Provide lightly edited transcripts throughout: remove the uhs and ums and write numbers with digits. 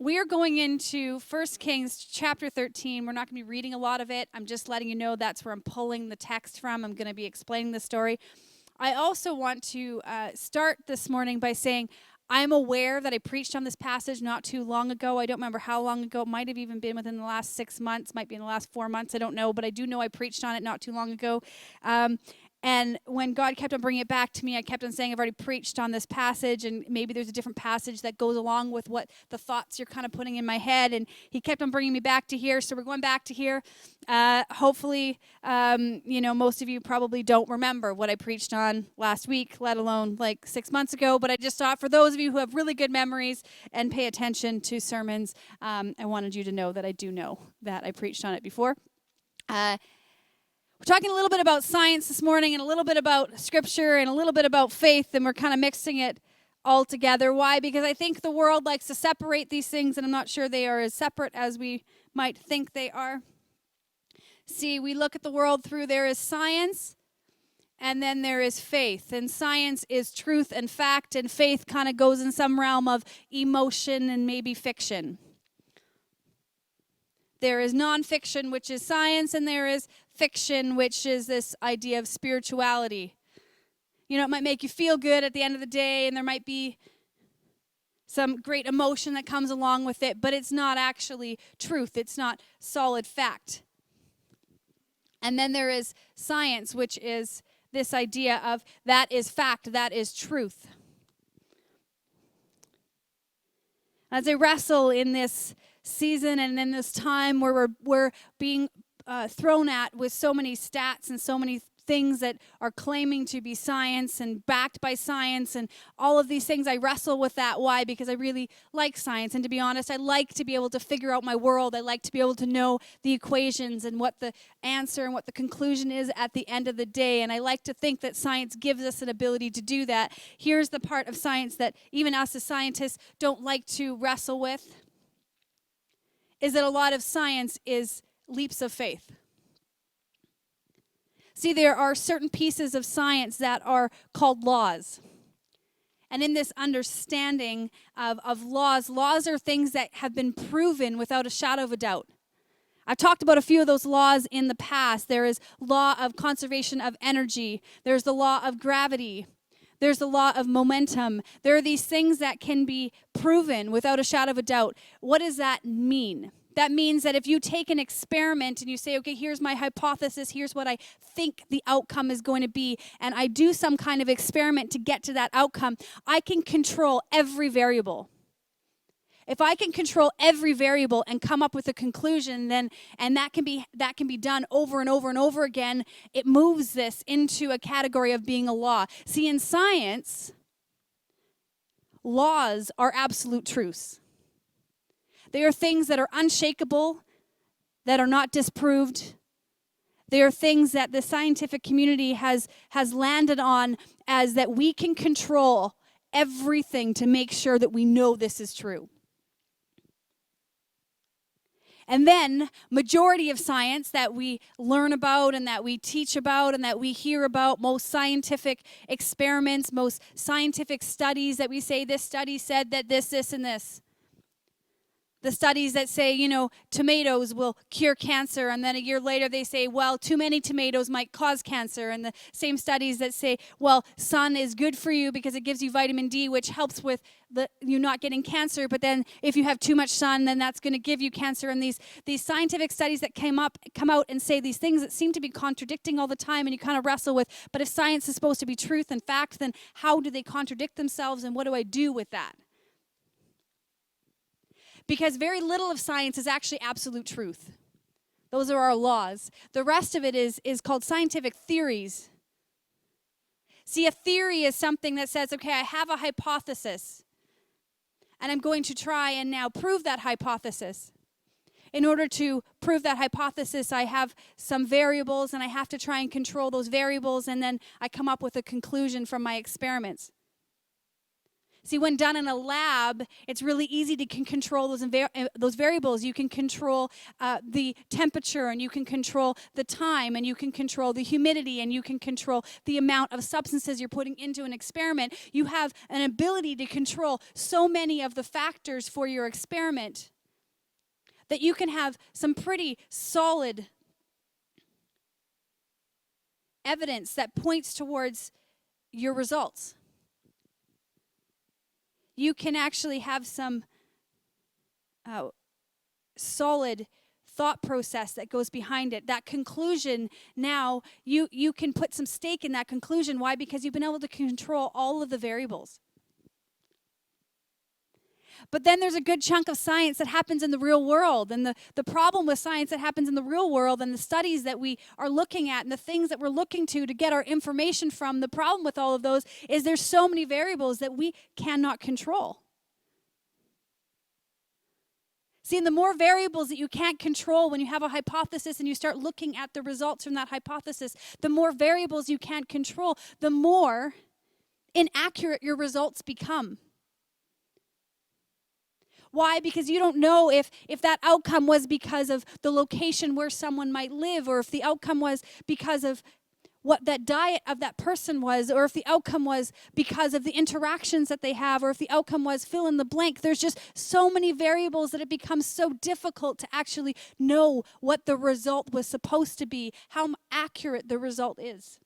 We are going into 1 Kings chapter 13. We're not going to be reading a lot of it. I'm just letting you know that's where I'm pulling the text from. I'm going to be explaining the story. I also want to start this morning by saying I'm aware that I preached on this passage not too long ago. I don't remember how long ago. It might have even been within the last 6 months, might be in the last 4 months. I don't know, but I do know I preached on it not too long ago. And when God kept on bringing it back to me, I kept on saying, I've already preached on this passage, and maybe there's a different passage that goes along with what the thoughts you're kind of putting in my head. And he kept on bringing me back to here, so we're going back to here. Hopefully, most of you probably don't remember what I preached on last week, let alone like 6 months ago. But I just thought for those of you who have really good memories and pay attention to sermons, I wanted you to know that I do know that I preached on it before. We're talking a little bit about science this morning and a little bit about scripture and a little bit about faith, and we're kind of mixing it all together. Why? Because I think the world likes to separate these things, and I'm not sure they are as separate as we might think they are. See, we look at the world through there is science, and then there is faith. And science is truth and fact, and faith kind of goes in some realm of emotion and maybe fiction. There is nonfiction, which is science, and there is fiction, which is this idea of spirituality. You know, it might make you feel good at the end of the day, and there might be some great emotion that comes along with it, but it's not actually truth. It's not solid fact. And then there is science, which is this idea of that is fact, that is truth. As I wrestle in this season and in this time where we're being thrown at with so many stats and so many things that are claiming to be science and backed by science and all of these things, I wrestle with that. Why? Because I really like science, and to be honest, I like to be able to figure out my world. I like to be able to know the equations and what the answer and what the conclusion is at the end of the day, and I like to think that science gives us an ability to do that. Here's the part of science that even us as scientists don't like to wrestle with, is that a lot of science is leaps of faith. See, there are certain pieces of science that are called laws. And in this understanding of laws are things that have been proven without a shadow of a doubt. I've talked about a few of those laws in the past. There is law of conservation of energy. There's the law of gravity. There's the law of momentum. There are these things that can be proven without a shadow of a doubt. What does that mean? That means that if you take an experiment and you say, okay, here's my hypothesis, here's what I think the outcome is going to be, and I do some kind of experiment to get to that outcome, I can control every variable. If I can control every variable and come up with a conclusion, then and that can be done over and over and over again, it moves this into a category of being a law. See, in science, laws are absolute truths. They are things that are unshakable, that are not disproved. They are things that the scientific community has landed on as that we can control everything to make sure that we know this is true. And then, majority of science that we learn about and that we teach about and that we hear about, most scientific experiments, most scientific studies that we say, this study said that this, and this. The studies that say, tomatoes will cure cancer, and then a year later they say, well, too many tomatoes might cause cancer. And the same studies that say, well, sun is good for you because it gives you vitamin D, which helps with you not getting cancer. But then if you have too much sun, then that's going to give you cancer. And these scientific studies that come out and say these things that seem to be contradicting all the time, and you kind of wrestle with, but if science is supposed to be truth and fact, then how do they contradict themselves, and what do I do with that? Because very little of science is actually absolute truth. Those are our laws. The rest of it is called scientific theories. See, a theory is something that says, okay, I have a hypothesis, and I'm going to try and now prove that hypothesis. In order to prove that hypothesis, I have some variables, and I have to try and control those variables, and then I come up with a conclusion from my experiments. See, when done in a lab, it's really easy to control those variables. You can control the temperature, and you can control the time, and you can control the humidity, and you can control the amount of substances you're putting into an experiment. You have an ability to control so many of the factors for your experiment that you can have some pretty solid evidence that points towards your results. You can actually have some solid thought process that goes behind it. That conclusion, now you can put some stake in that conclusion. Why? Because you've been able to control all of the variables. But then there's a good chunk of science that happens in the real world. And the problem with science that happens in the real world and the studies that we are looking at and the things that we're looking to get our information from, the problem with all of those is there's so many variables that we cannot control. See, and the more variables that you can't control when you have a hypothesis and you start looking at the results from that hypothesis, the more variables you can't control, the more inaccurate your results become. Why? Because you don't know if that outcome was because of the location where someone might live, or if the outcome was because of what that diet of that person was, or if the outcome was because of the interactions that they have, or if the outcome was fill in the blank. There's just so many variables that it becomes so difficult to actually know what the result was supposed to be, how accurate the result is.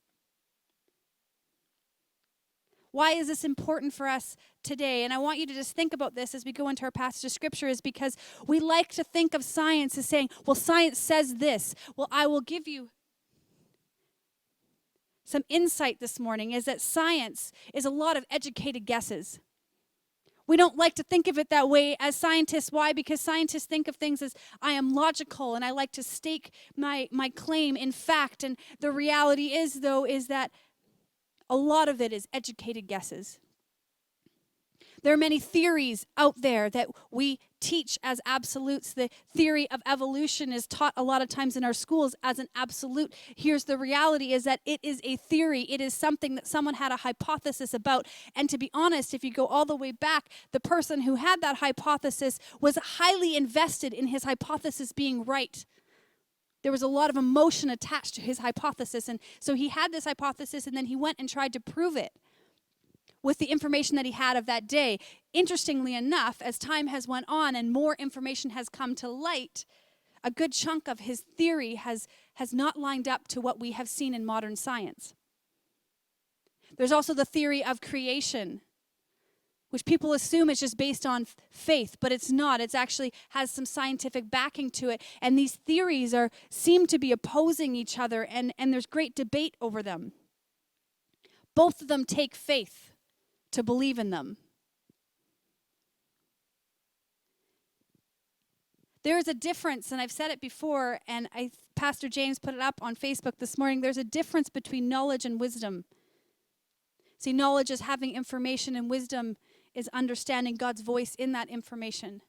Why is this important for us today? And I want you to just think about this as we go into our passage of Scripture, is because we like to think of science as saying, well, science says this. Well, I will give you some insight this morning, is that science is a lot of educated guesses. We don't like to think of it that way as scientists. Why? Because scientists think of things as, I am logical, and I like to stake my claim in fact. And the reality is, though, is that a lot of it is educated guesses. There are many theories out there that we teach as absolutes. The theory of evolution is taught a lot of times in our schools as an absolute. Here's the reality, is that it is a theory. It is something that someone had a hypothesis about. And to be honest, if you go all the way back, the person who had that hypothesis was highly invested in his hypothesis being right. There was a lot of emotion attached to his hypothesis. And so he had this hypothesis, and then he went and tried to prove it with the information that he had of that day. Interestingly enough, as time has went on and more information has come to light, a good chunk of his theory has not lined up to what we have seen in modern science. There's also the theory of creation, which people assume is just based on faith, but it's not. It actually has some scientific backing to it. And these theories seem to be opposing each other, and there's great debate over them. Both of them take faith to believe in them. There is a difference, and I've said it before, and Pastor James put it up on Facebook this morning. There's a difference between knowledge and wisdom. See, knowledge is having information, and wisdom is understanding God's voice in that information.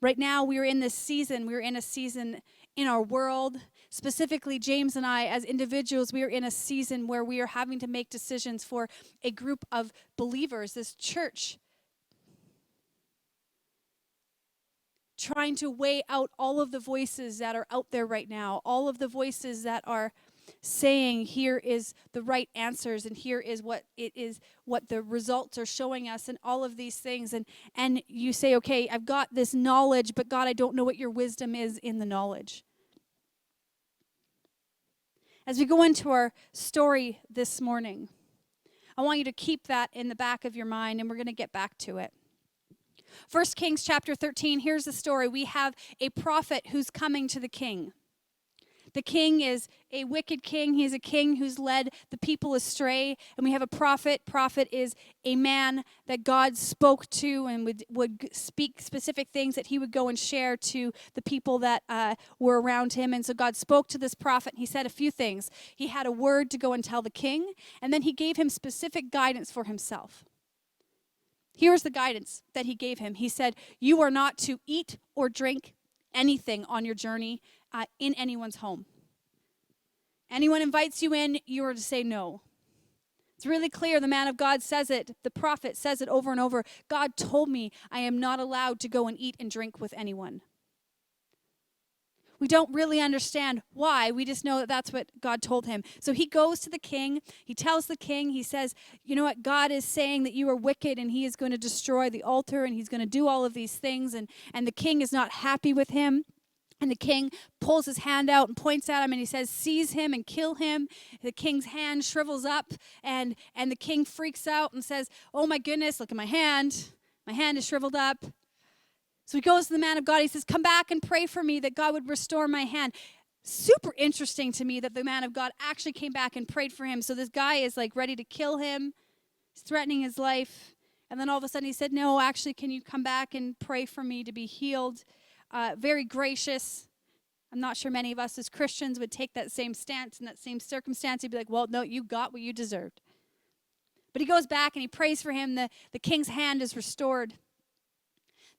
Right now, we're in a season in our world. Specifically, James and I, as individuals, we are in a season where we are having to make decisions for a group of believers, this church, trying to weigh out all of the voices that are out there right now, all of the voices that are saying here is the right answers, and here is what the results are showing us, and all of these things, and you say, okay, I've got this knowledge, but God, I don't know what your wisdom is in the knowledge. As we go into our story this morning, I want you to keep that in the back of your mind, and we're going to get back to it. 1 Kings chapter 13, here's the story. We have a prophet who's coming to the king. The king is a wicked king. He's a king who's led the people astray. And we have a prophet. Prophet is a man that God spoke to and would speak specific things that he would go and share to the people that were around him. And so God spoke to this prophet, and he said a few things. He had a word to go and tell the king, and then he gave him specific guidance for himself. Here's the guidance that he gave him. He said, you are not to eat or drink anything on your journey in anyone's home. Anyone invites you in, you are to say no. It's really clear. The man of God says it. The prophet says it over and over. God told me I am not allowed to go and eat and drink with anyone. We don't really understand why. We just know that that's what God told him. So he goes to the king. He tells the king, he says, you know what? God is saying that you are wicked and he is going to destroy the altar and he's going to do all of these things. And the king is not happy with him. And the king pulls his hand out and points at him and he says, seize him and kill him. The king's hand shrivels up and the king freaks out and says, oh my goodness, look at my hand. My hand is shriveled up. So he goes to the man of God. He says, come back and pray for me that God would restore my hand. Super interesting to me that the man of God actually came back and prayed for him. So this guy is like ready to kill him. He's threatening his life. And then all of a sudden he said, no, actually, can you come back and pray for me to be healed? Very gracious. I'm not sure many of us as Christians would take that same stance in that same circumstance. He'd be like, well, no, you got what you deserved. But he goes back and he prays for him. The king's hand is restored.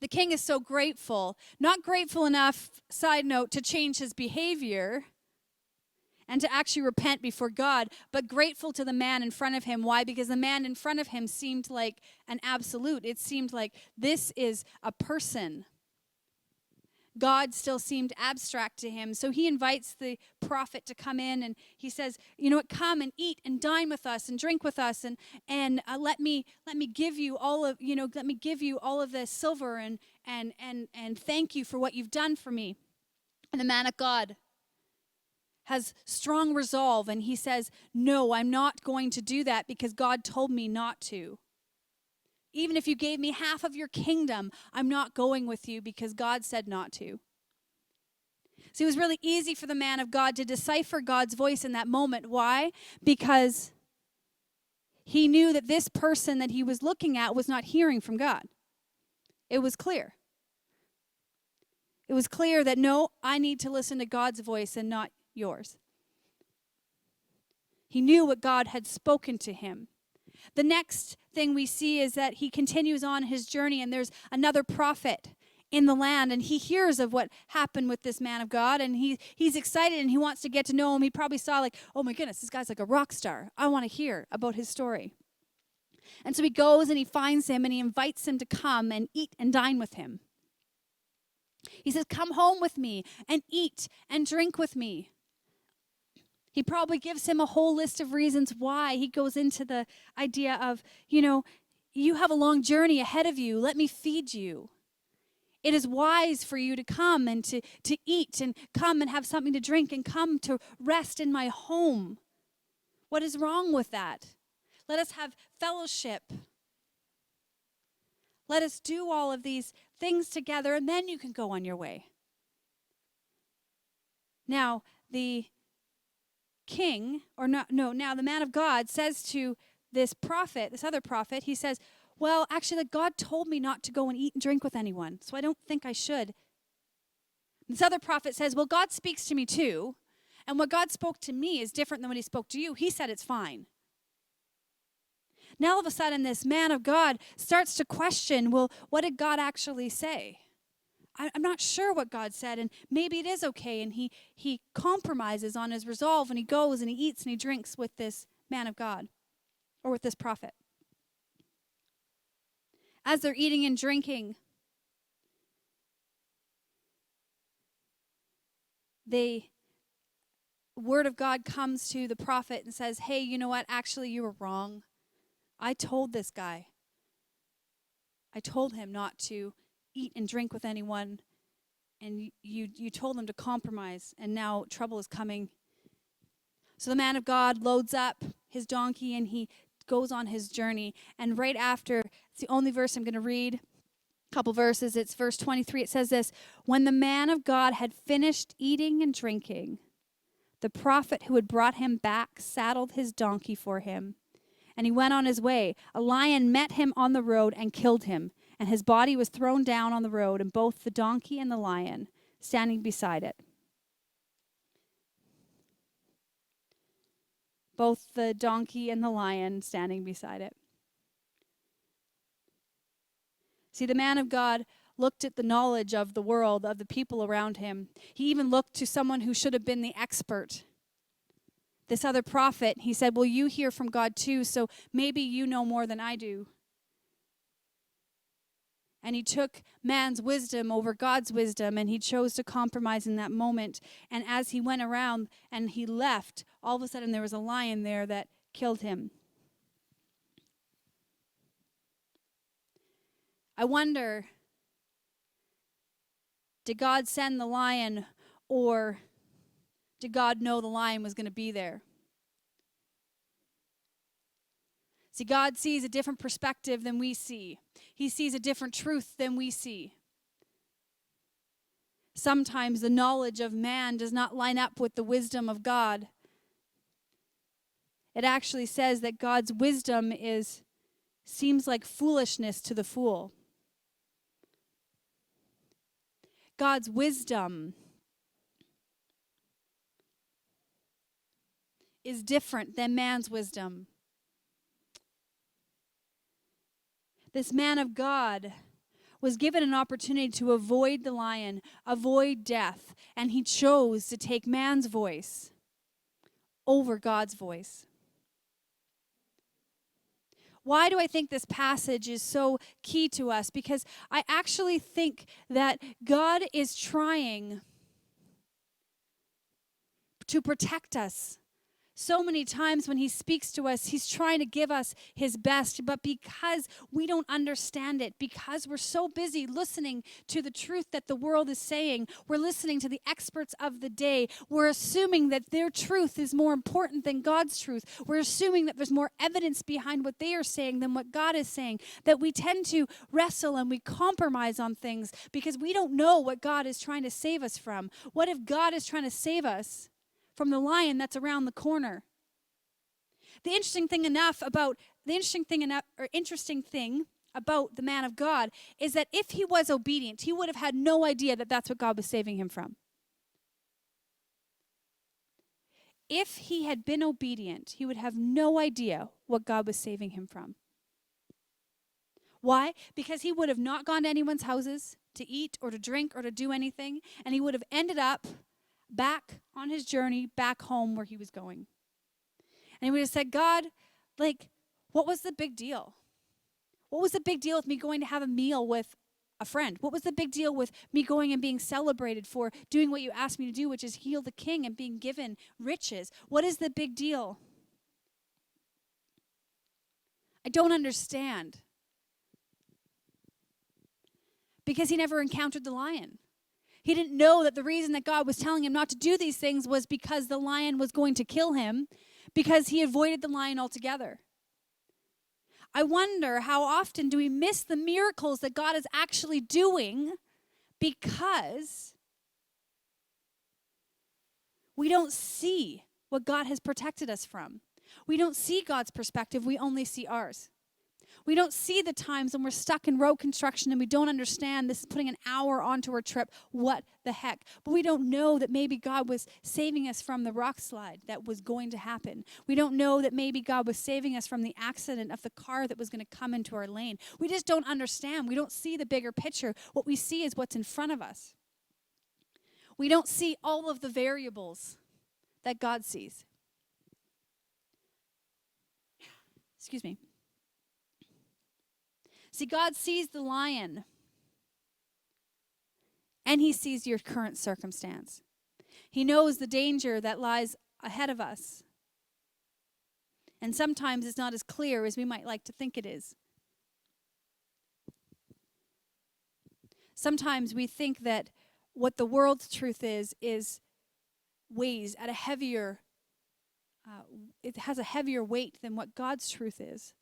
The king is so grateful, not grateful enough, side note, to change his behavior and to actually repent before God, but grateful to the man in front of him. Why? Because the man in front of him seemed like an absolute. It seemed like this is a person. God still seemed abstract to him. So he invites the prophet to come in and he says, you know what, come and eat and dine with us and drink with us and let me give you all of, let me give you all of the silver and thank you for what you've done for me. And the man of God has strong resolve and he says, no, I'm not going to do that because God told me not to. Even if you gave me half of your kingdom, I'm not going with you because God said not to. So it was really easy for the man of God to decipher God's voice in that moment. Why? Because he knew that this person that he was looking at was not hearing from God. It was clear. It was clear that, no, I need to listen to God's voice and not yours. He knew what God had spoken to him. The next thing we see is that he continues on his journey and there's another prophet in the land and he hears of what happened with this man of God and he's excited and he wants to get to know him. He probably saw like, oh my goodness, this guy's like a rock star. I want to hear about his story. And so he goes and he finds him and he invites him to come and eat and dine with him. He says, come home with me and eat and drink with me. He probably gives him a whole list of reasons why. He goes into the idea of, you have a long journey ahead of you. Let me feed you. It is wise for you to come and to eat and come and have something to drink and come to rest in my home. What is wrong with that? Let us have fellowship. Let us do all of these things together and then you can go on your way. Now, the the man of God says to this other prophet, he says, well, actually, God told me not to go and eat and drink with anyone, so I don't think I should. This other prophet says, well, God speaks to me too, and what God spoke to me is different than what he spoke to you. He said it's fine. Now, all of a sudden, this man of God starts to question, well, what did God actually say? I'm not sure what God said, and maybe it is okay. And he compromises on his resolve, and he goes and he eats and he drinks with this man of God, or with this prophet. As they're eating and drinking, the word of God comes to the prophet and says, hey, you know what? Actually, you were wrong. I told this guy. I told him not to eat and drink with anyone, and you told him to compromise, and now trouble is coming. So the man of God loads up his donkey and he goes on his journey. And right after, it's the only verse I'm going to read, a couple verses, it's verse 23. It says this, when the man of God had finished eating and drinking, the prophet who had brought him back saddled his donkey for him, and he went on his way. A lion met him on the road and killed him, and his body was thrown down on the road, and both the donkey and the lion standing beside it. Both the donkey and the lion standing beside it. See, the man of God looked at the knowledge of the world, of the people around him. He even looked to someone who should have been the expert this other prophet, he said, well, you hear from God too, so maybe you know more than I do. And he took man's wisdom over God's wisdom, and he chose to compromise in that moment. And as he went around and he left, all of a sudden there was a lion there that killed him. I wonder, did God send the lion, or did God know the lion was going to be there? See, God sees a different perspective than we see. He sees a different truth than we see. Sometimes the knowledge of man does not line up with the wisdom of God. It actually says that God's wisdom seems like foolishness to the fool. God's wisdom is different than man's wisdom. This man of God was given an opportunity to avoid the lion, avoid death, and he chose to take man's voice over God's voice. Why do I think this passage is so key to us? Because I actually think that God is trying to protect us. So many times when he speaks to us, he's trying to give us his best, but because we don't understand it, because we're so busy listening to the truth that the world is saying, we're listening to the experts of the day, we're assuming that their truth is more important than God's truth. We're assuming that there's more evidence behind what they are saying than what God is saying, that we tend to wrestle and we compromise on things because we don't know what God is trying to save us from. What if God is trying to save us from the lion that's around the corner? The interesting thing about the man of God is that if he was obedient, he would have had no idea that that's what God was saving him from. If he had been obedient, he would have no idea what God was saving him from. Why? Because he would have not gone to anyone's houses to eat or to drink or to do anything, and he would have ended up back on his journey back home where he was going. And he would have said, God, what was the big deal? What was the big deal with me going to have a meal with a friend? What was the big deal with me going and being celebrated for doing what you asked me to do, which is heal the king and being given riches? What is the big deal? I don't understand. Because he never encountered the lion. He didn't know that the reason that God was telling him not to do these things was because the lion was going to kill him, because he avoided the lion altogether. I wonder, how often do we miss the miracles that God is actually doing because we don't see what God has protected us from? We don't see God's perspective, we only see ours. We don't see the times when we're stuck in road construction and we don't understand this is putting an hour onto our trip. What the heck? But we don't know that maybe God was saving us from the rock slide that was going to happen. We don't know that maybe God was saving us from the accident of the car that was going to come into our lane. We just don't understand. We don't see the bigger picture. What we see is what's in front of us. We don't see all of the variables that God sees. Excuse me. See, God sees the lion, and he sees your current circumstance. He knows the danger that lies ahead of us. And sometimes it's not as clear as we might like to think it is. Sometimes we think that what the world's truth is weighs at a heavier, it has a heavier weight than what God's truth is.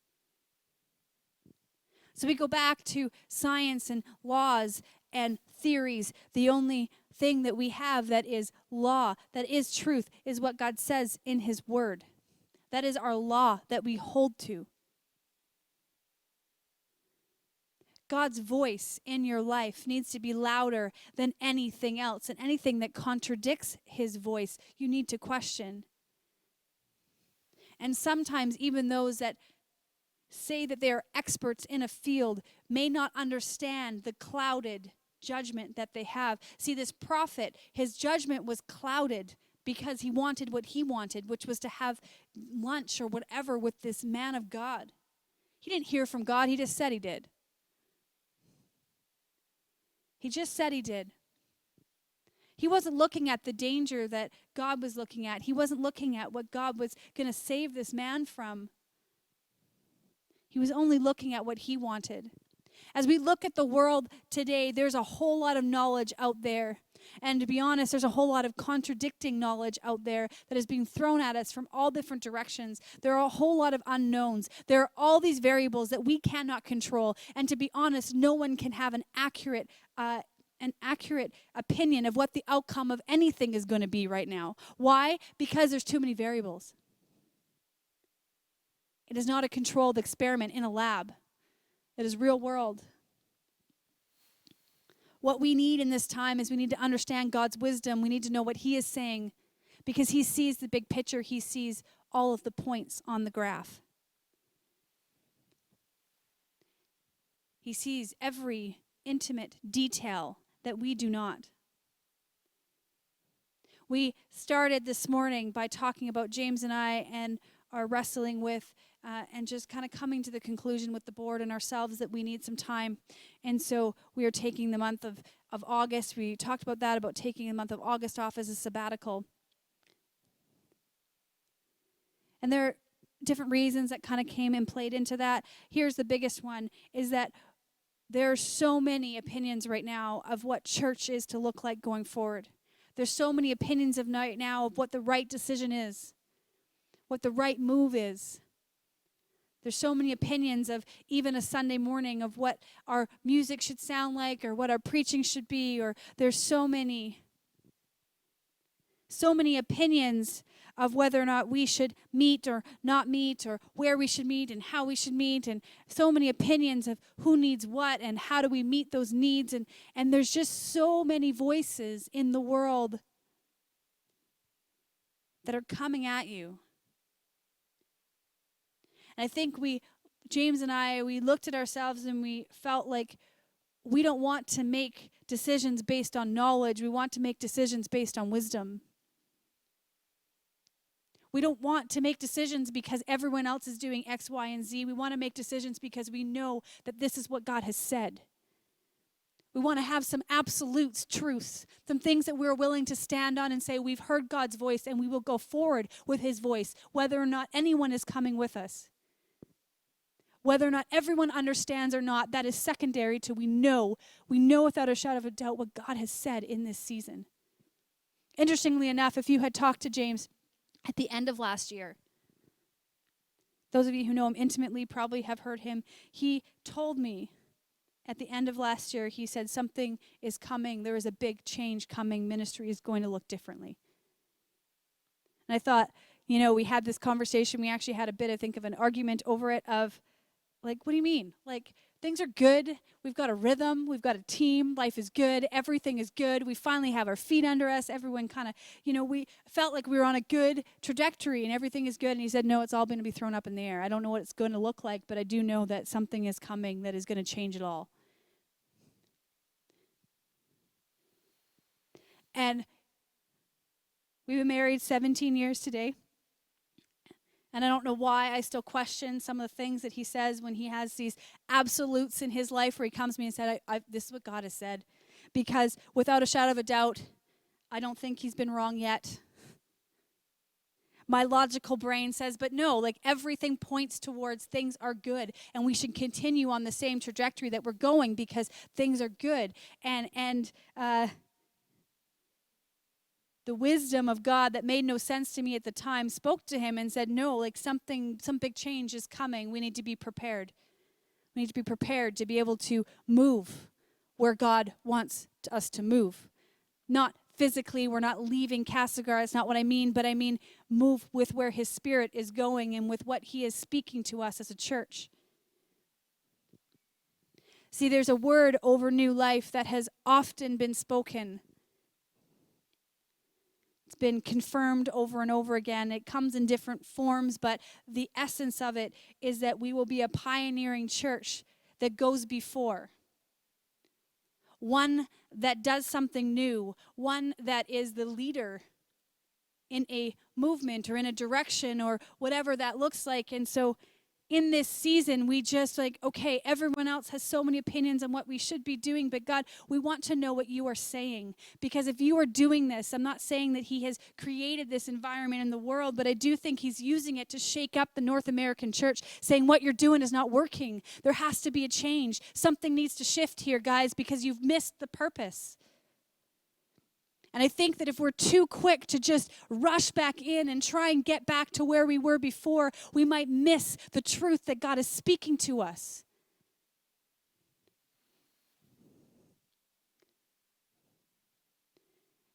So we go back to science and laws and theories. The only thing that we have that is law, that is truth, is what God says in his word. That is our law that we hold to. God's voice in your life needs to be louder than anything else, and anything that contradicts his voice, you need to question. And sometimes even those that say that they are experts in a field may not understand the clouded judgment that they have. See, this prophet, his judgment was clouded because he wanted what he wanted, which was to have lunch or whatever with this man of God. He didn't hear from God. He just said he did. He just said he did. He wasn't looking at the danger that God was looking at. He wasn't looking at what God was going to save this man from. He was only looking at what he wanted. As we look at the world today, there's a whole lot of knowledge out there. And to be honest, there's a whole lot of contradicting knowledge out there that is being thrown at us from all different directions. There are a whole lot of unknowns. There are all these variables that we cannot control. And to be honest, no one can have an accurate opinion of what the outcome of anything is going to be right now. Why? Because there's too many variables. It is not a controlled experiment in a lab. It is real world. What we need in this time is we need to understand God's wisdom. We need to know what he is saying because he sees the big picture. He sees all of the points on the graph. He sees every intimate detail that we do not. We started this morning by talking about James and I and are wrestling with and just kind of coming to the conclusion with the board and ourselves that we need some time. And so we are taking the month of August. We talked about that, about taking the month of August off as a sabbatical. And there are different reasons that kind of came and played into that. Here's the biggest one, is that there are so many opinions right now of what church is to look like going forward. There's so many opinions of right now of what the right decision is, what the right move is. There's so many opinions of even a Sunday morning of what our music should sound like or what our preaching should be, or there's so many opinions of whether or not we should meet or not meet, or where we should meet and how we should meet, and so many opinions of who needs what and how do we meet those needs, and there's just so many voices in the world that are coming at you. And I think James and I, we looked at ourselves and we felt like we don't want to make decisions based on knowledge. We want to make decisions based on wisdom. We don't want to make decisions because everyone else is doing X, Y, and Z. We want to make decisions because we know that this is what God has said. We want to have some absolute truths, some things that we're willing to stand on and say we've heard God's voice and we will go forward with his voice, whether or not anyone is coming with us. Whether or not everyone understands or not, that is secondary to we know without a shadow of a doubt what God has said in this season. Interestingly enough, if you had talked to James at the end of last year, those of you who know him intimately probably have heard him. He told me at the end of last year, he said, something is coming. There is a big change coming. Ministry is going to look differently. And I thought, we had this conversation. We actually had a bit, I think, of an argument over it of, like, what do you mean? Like, things are good. We've got a rhythm. We've got a team. Life is good. Everything is good. We finally have our feet under us. Everyone kind of, we felt like we were on a good trajectory and everything is good. And he said, no, it's all going to be thrown up in the air. I don't know what it's going to look like, but I do know that something is coming that is going to change it all. And we've been married 17 years today. And I don't know why I still question some of the things that he says when he has these absolutes in his life where he comes to me and said, this is what God has said. Because without a shadow of a doubt, I don't think he's been wrong yet. My logical brain says, but no, like everything points towards things are good. And we should continue on the same trajectory that we're going because things are good. And the wisdom of God that made no sense to me at the time spoke to him and said, no, like some big change is coming. We need to be prepared. We need to be prepared to be able to move where God wants us to move. Not physically, we're not leaving Castlegar. That's not what I mean, but I mean move with where his Spirit is going and with what he is speaking to us as a church. See, there's a word over new life that has often been spoken. It's been confirmed over and over again. It comes in different forms, but the essence of it is that we will be a pioneering church that goes before. One that does something new. One that is the leader in a movement or in a direction or whatever that looks like. And so in this season, we just like, okay, everyone else has so many opinions on what we should be doing, but God, we want to know what you are saying. Because if you are doing this, I'm not saying that he has created this environment in the world, but I do think he's using it to shake up the North American church, saying what you're doing is not working. There has to be a change. Something needs to shift here, guys, because you've missed the purpose. And I think that if we're too quick to just rush back in and try and get back to where we were before, we might miss the truth that God is speaking to us.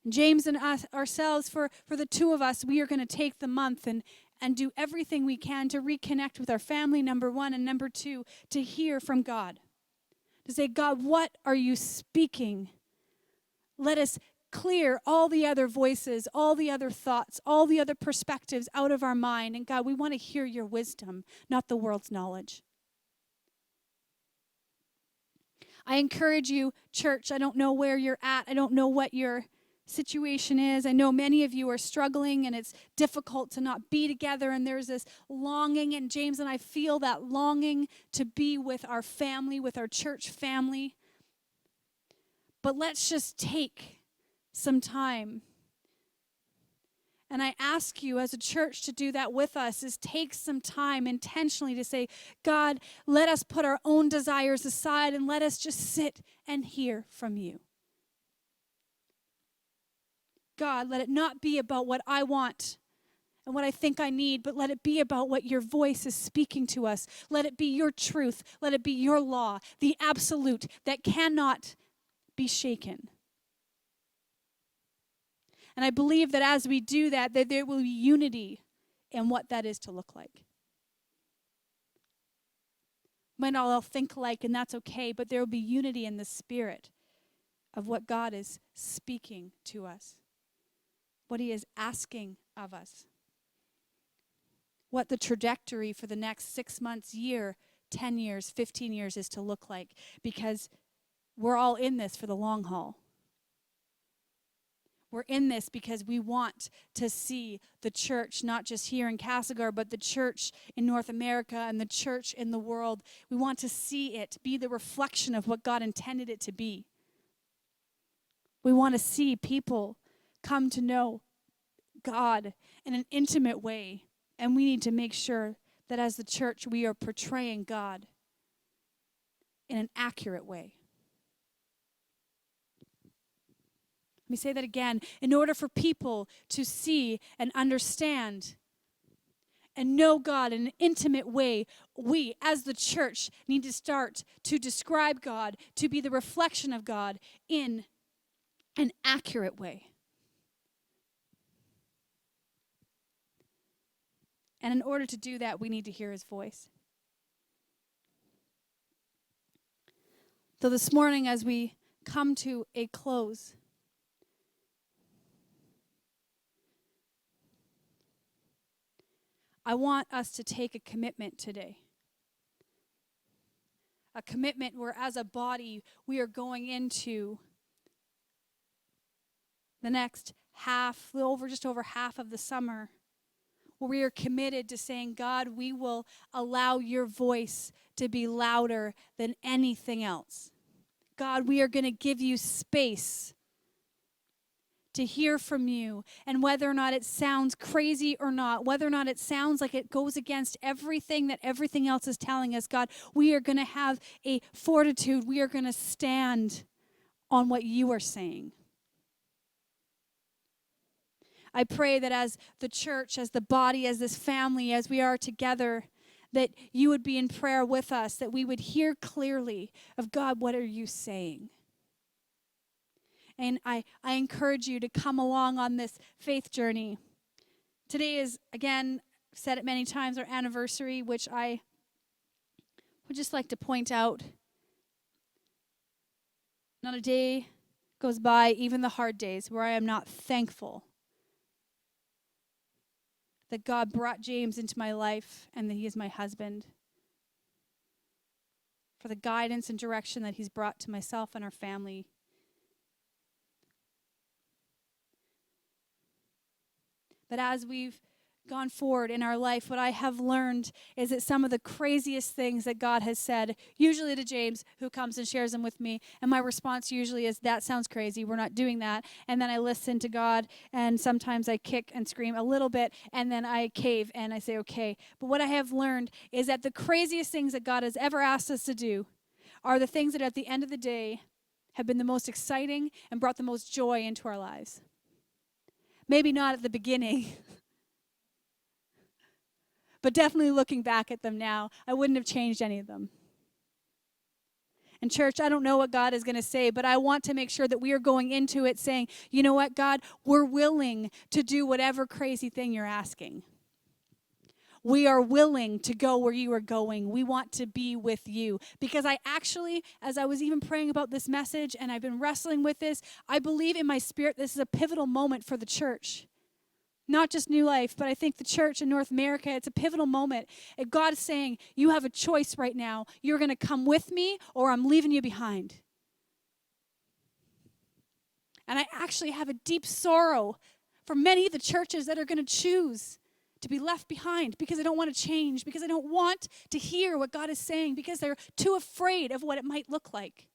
James and us ourselves, for the two of us, we are going to take the month and do everything we can to reconnect with our family, number one, and number two, to hear from God. To say, God, what are you speaking? Let us clear all the other voices, all the other thoughts, all the other perspectives out of our mind. And God, we want to hear your wisdom, not the world's knowledge. I encourage you, church, I don't know where you're at. I don't know what your situation is. I know many of you are struggling and it's difficult to not be together, and there's this longing, and James and I feel that longing to be with our family, with our church family. But let's just take some time. And I ask you as a church to do that with us, is take some time intentionally to say, God, let us put our own desires aside and let us just sit and hear from you. God, let it not be about what I want and what I think I need, but let it be about what your voice is speaking to us. Let it be your truth. Let it be your law, the absolute that cannot be shaken. And I believe that as we do that, that there will be unity in what that is to look like. Might not all think alike, and that's okay, but there will be unity in the spirit of what God is speaking to us, what he is asking of us, what the trajectory for the next 6 months, year, 10 years, 15 years is to look like, because we're all in this for the long haul. We're in this because we want to see the church, not just here in Castlegar, but the church in North America and the church in the world. We want to see it be the reflection of what God intended it to be. We want to see people come to know God in an intimate way, and we need to make sure that as the church we are portraying God in an accurate way. Let me say that again. In order for people to see and understand and know God in an intimate way, we as the church need to start to describe God, to be the reflection of God in an accurate way. And in order to do that, we need to hear his voice. So this morning, as we come to a close, I want us to take a commitment today. A commitment where as a body we are going into the next just over half of the summer, where we are committed to saying, God, we will allow your voice to be louder than anything else. God, we are going to give you space to hear from you, and whether or not it sounds crazy or not, whether or not it sounds like it goes against everything that everything else is telling us, God, we are going to have a fortitude. We are going to stand on what you are saying. I pray that as the church, as the body, as this family, as we are together, that you would be in prayer with us, that we would hear clearly of God, what are you saying? And I encourage you to come along on this faith journey. Today is, again, I've said it many times, our anniversary, which I would just like to point out. Not a day goes by, even the hard days, where I am not thankful that God brought James into my life and that he is my husband, for the guidance and direction that he's brought to myself and our family. that as we've gone forward in our life, what I have learned is that some of the craziest things that God has said, usually to James, who comes and shares them with me, and my response usually is, that sounds crazy, we're not doing that. And then I listen to God, and sometimes I kick and scream a little bit, and then I cave and I say, okay. But what I have learned is that the craziest things that God has ever asked us to do are the things that at the end of the day have been the most exciting and brought the most joy into our lives. Maybe not at the beginning, but definitely looking back at them now, I wouldn't have changed any of them. And church, I don't know what God is going to say, but I want to make sure that we are going into it saying, you know what, God, we're willing to do whatever crazy thing you're asking. We are willing to go where you are going. We want to be with you. Because I actually, as I was even praying about this message and I've been wrestling with this, I believe in my spirit this is a pivotal moment for the church. Not just New Life, but I think the church in North America, it's a pivotal moment. And God is saying, you have a choice right now. You're going to come with me or I'm leaving you behind. And I actually have a deep sorrow for many of the churches that are going to choose to be left behind because they don't want to change, because they don't want to hear what God is saying, because they're too afraid of what it might look like.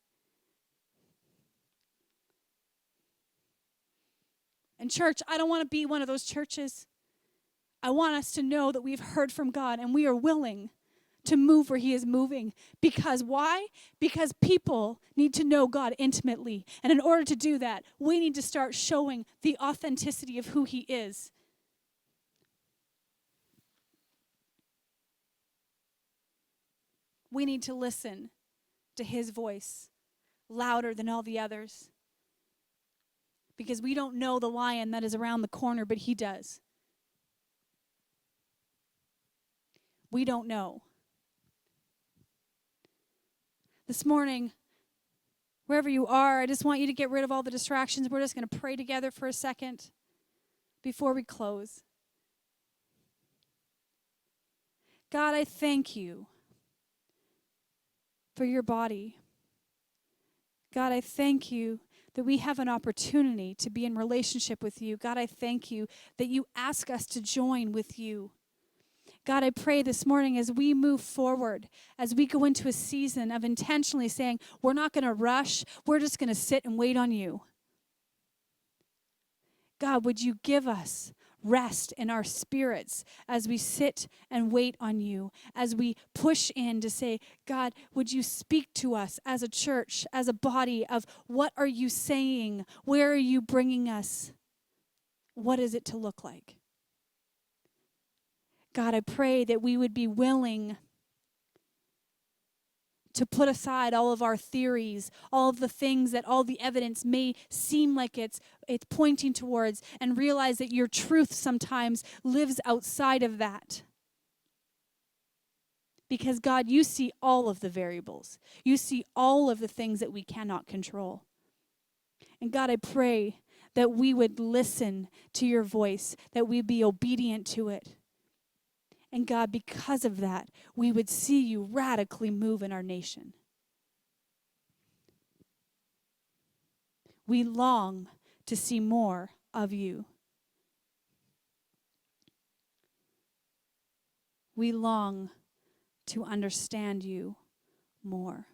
And church, I don't want to be one of those churches. I want us to know that we've heard from God and we are willing to move where he is moving. Because why? Because people need to know God intimately. And in order to do that, we need to start showing the authenticity of who he is. We need to listen to his voice louder than all the others. Because we don't know the lion that is around the corner, but he does. We don't know. This morning, wherever you are, I just want you to get rid of all the distractions. We're just going to pray together for a second before we close. God, I thank you for your body. God, I thank you that we have an opportunity to be in relationship with you. God, I thank you that you ask us to join with you. God, I pray this morning as we move forward, as we go into a season of intentionally saying, we're not going to rush, we're just going to sit and wait on you. God, would you give us rest in our spirits as we sit and wait on you, as we push in to say, God, would you speak to us as a church, as a body of what are you saying? Where are you bringing us? What is it to look like? God, I pray that we would be willing to put aside all of our theories, all of the things that all the evidence may seem like it's pointing towards, and realize that your truth sometimes lives outside of that. Because God, you see all of the variables. You see all of the things that we cannot control. And God, I pray that we would listen to your voice, that we be obedient to it. And God, because of that, we would see you radically move in our nation. We long to see more of you. We long to understand you more.